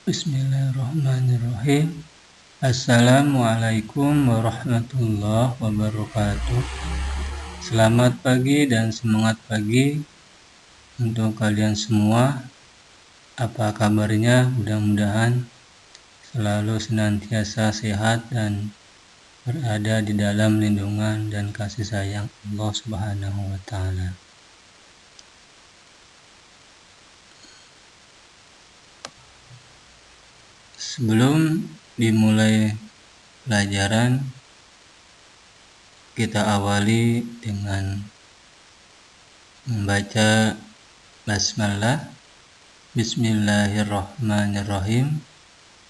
Bismillahirrahmanirrahim. Assalamualaikum warahmatullahi wabarakatuh. Selamat pagi dan semangat pagi untuk kalian semua. Apa kabarnya? Mudah-mudahan selalu senantiasa sehat dan berada di dalam lindungan dan kasih sayang Allah Subhanahu wa Ta'ala. Sebelum dimulai pelajaran, kita awali dengan membaca basmalah. Bismillahirrahmanirrahim.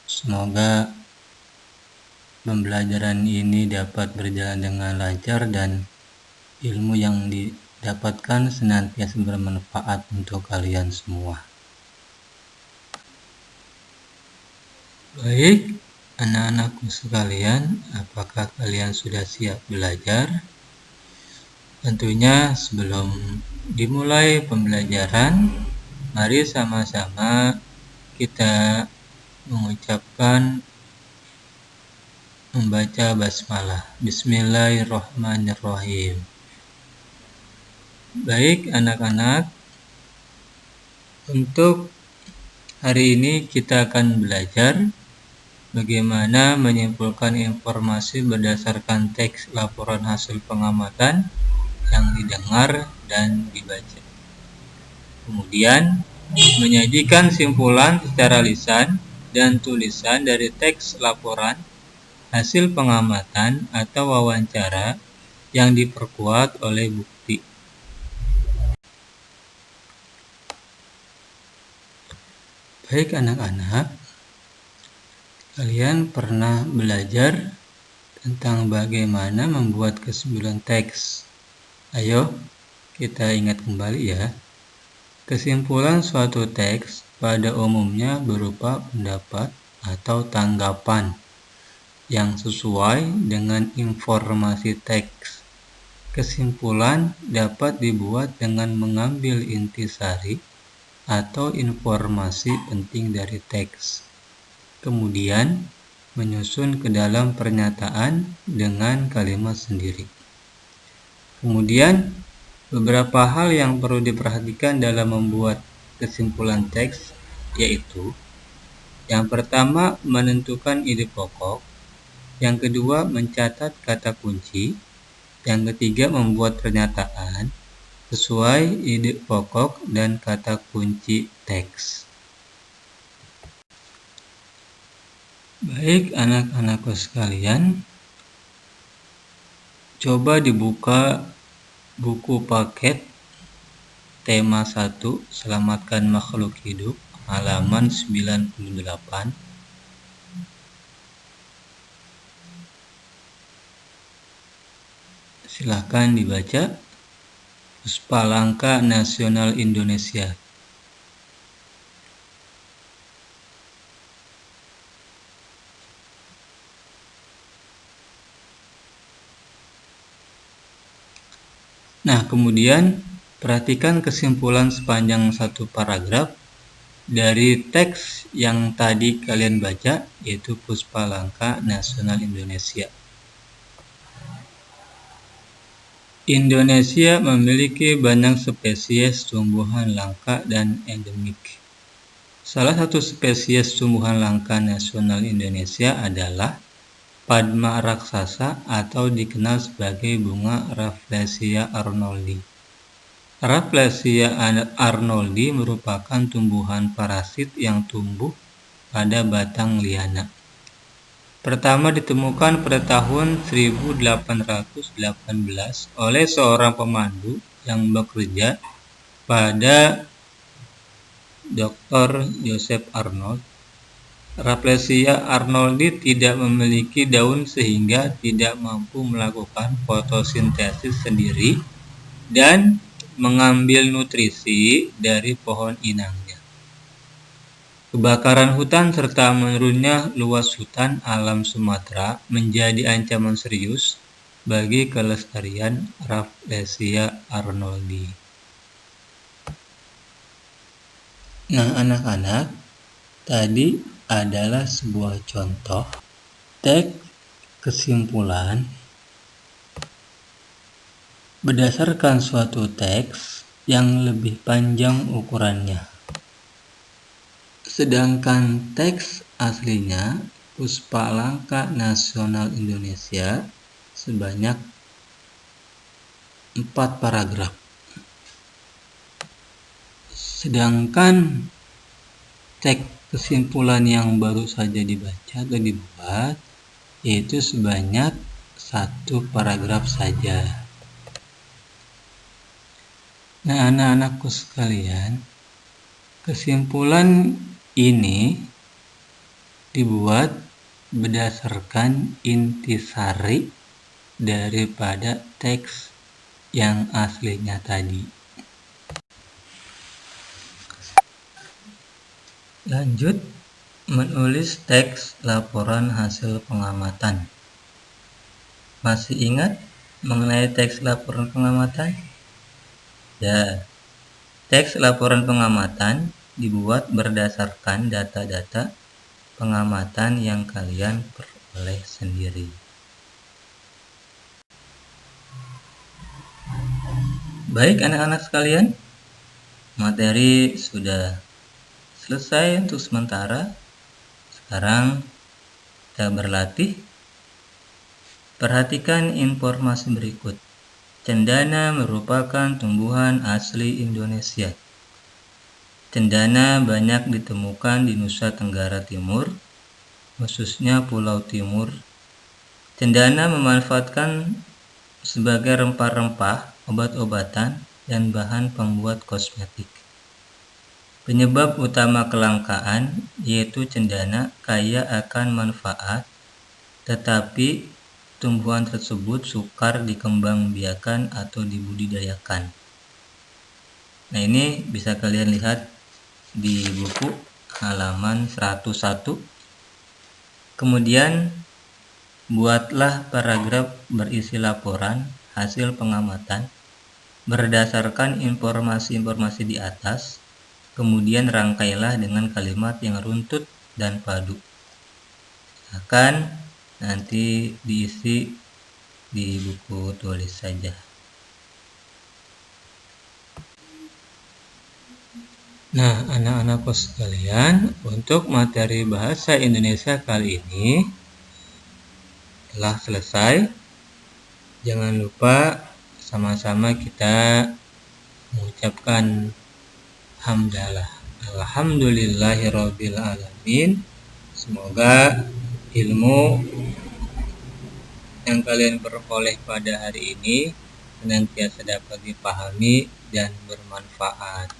Semoga pembelajaran ini dapat berjalan dengan lancar dan ilmu yang didapatkan senantiasa bermanfaat untuk kalian semua. Baik, anak-anakku sekalian, apakah kalian sudah siap belajar? Tentunya sebelum dimulai pembelajaran, mari sama-sama kita membaca basmalah. Bismillahirrahmanirrahim. Baik anak-anak, untuk hari ini kita akan belajar bagaimana menyimpulkan informasi berdasarkan teks laporan hasil pengamatan yang didengar dan dibaca. Kemudian, menyajikan simpulan secara lisan dan tulisan dari teks laporan hasil pengamatan atau wawancara yang diperkuat oleh bukti. Baik anak-anak, kalian pernah belajar tentang bagaimana membuat kesimpulan teks. Ayo, kita ingat kembali ya. Kesimpulan suatu teks pada umumnya berupa pendapat atau tanggapan yang sesuai dengan informasi teks. Kesimpulan dapat dibuat dengan mengambil intisari atau informasi penting dari teks, kemudian menyusun ke dalam pernyataan dengan kalimat sendiri. Kemudian, beberapa hal yang perlu diperhatikan dalam membuat kesimpulan teks, yaitu yang pertama, menentukan ide pokok, yang kedua, mencatat kata kunci, yang ketiga, membuat pernyataan sesuai ide pokok dan kata kunci teks. Baik anak-anakku sekalian, coba dibuka buku paket tema 1 Selamatkan Makhluk Hidup halaman 98. Silahkan dibaca. Puspalangka Nasional Indonesia. Nah, kemudian perhatikan kesimpulan sepanjang satu paragraf dari teks yang tadi kalian baca, yaitu Puspalangka Nasional Indonesia. Indonesia memiliki banyak spesies tumbuhan langka dan endemik. Salah satu spesies tumbuhan langka nasional Indonesia adalah Padma raksasa atau dikenal sebagai bunga Rafflesia arnoldi. Rafflesia arnoldi merupakan tumbuhan parasit yang tumbuh pada batang liana. Pertama ditemukan pada tahun 1818 oleh seorang pemandu yang bekerja pada Dr. Joseph Arnold. Rafflesia arnoldi tidak memiliki daun sehingga tidak mampu melakukan fotosintesis sendiri dan mengambil nutrisi dari pohon inangnya. Kebakaran hutan serta menurunnya luas hutan alam Sumatera menjadi ancaman serius bagi kelestarian Rafflesia arnoldi. Nah, anak-anak, tadi adalah sebuah contoh teks kesimpulan berdasarkan suatu teks yang lebih panjang ukurannya. Sedangkan teks aslinya Puspalangka Nasional Indonesia sebanyak 4 paragraf. Sedangkan teks kesimpulan yang baru saja dibaca atau dibuat yaitu sebanyak 1 paragraf saja. Nah, anak-anakku sekalian, kesimpulan ini dibuat berdasarkan intisari daripada teks yang aslinya tadi. Lanjut, menulis teks laporan hasil pengamatan. Masih ingat mengenai teks laporan pengamatan? Ya, teks laporan pengamatan dibuat berdasarkan data-data pengamatan yang kalian peroleh sendiri. Baik anak-anak sekalian, materi sudah selesai untuk sementara. Sekarang kita berlatih. Perhatikan informasi berikut. Cendana merupakan tumbuhan asli Indonesia. Cendana banyak ditemukan di Nusa Tenggara Timur, khususnya Pulau Timur. Cendana memanfaatkan sebagai rempah-rempah, obat-obatan, dan bahan pembuat kosmetik. Penyebab utama kelangkaan yaitu cendana kaya akan manfaat, tetapi tumbuhan tersebut sukar dikembangbiakan atau dibudidayakan. Nah, ini bisa kalian lihat di buku halaman 101. Kemudian buatlah paragraf berisi laporan hasil pengamatan berdasarkan informasi-informasi di atas. Kemudian rangkailah dengan kalimat yang runtut dan padu. Akan nanti diisi di buku tulis saja. Nah, anak-anakku sekalian, untuk materi bahasa Indonesia kali ini telah selesai. Jangan lupa sama-sama kita mengucapkan hamdalah. Alhamdulillahirabbil alamin. Semoga ilmu yang kalian peroleh pada hari ini senantiasa dapat dipahami dan bermanfaat.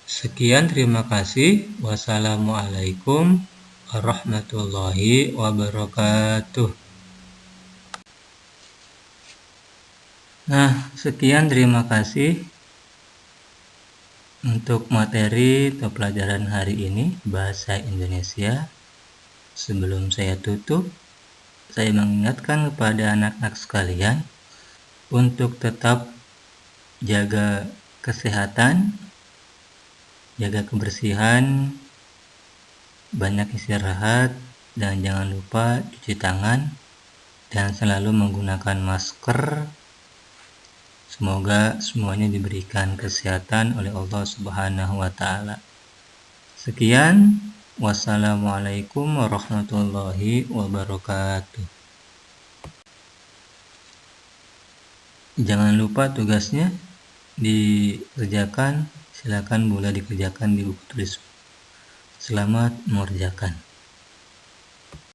Sekian, terima kasih. Wassalamualaikum warahmatullahi wabarakatuh. Nah, sekian, terima kasih untuk materi atau pelajaran hari ini bahasa Indonesia. Sebelum saya tutup, saya mengingatkan kepada anak-anak sekalian untuk tetap jaga kesehatan, jaga kebersihan, banyak istirahat, dan jangan lupa cuci tangan dan selalu menggunakan masker. Semoga semuanya diberikan kesehatan oleh Allah Subhanahu wa Ta'ala. Sekian, wassalamualaikum warahmatullahi wabarakatuh. Jangan lupa tugasnya dikerjakan, silakan boleh dikerjakan di buku tulis. Selamat mengerjakan.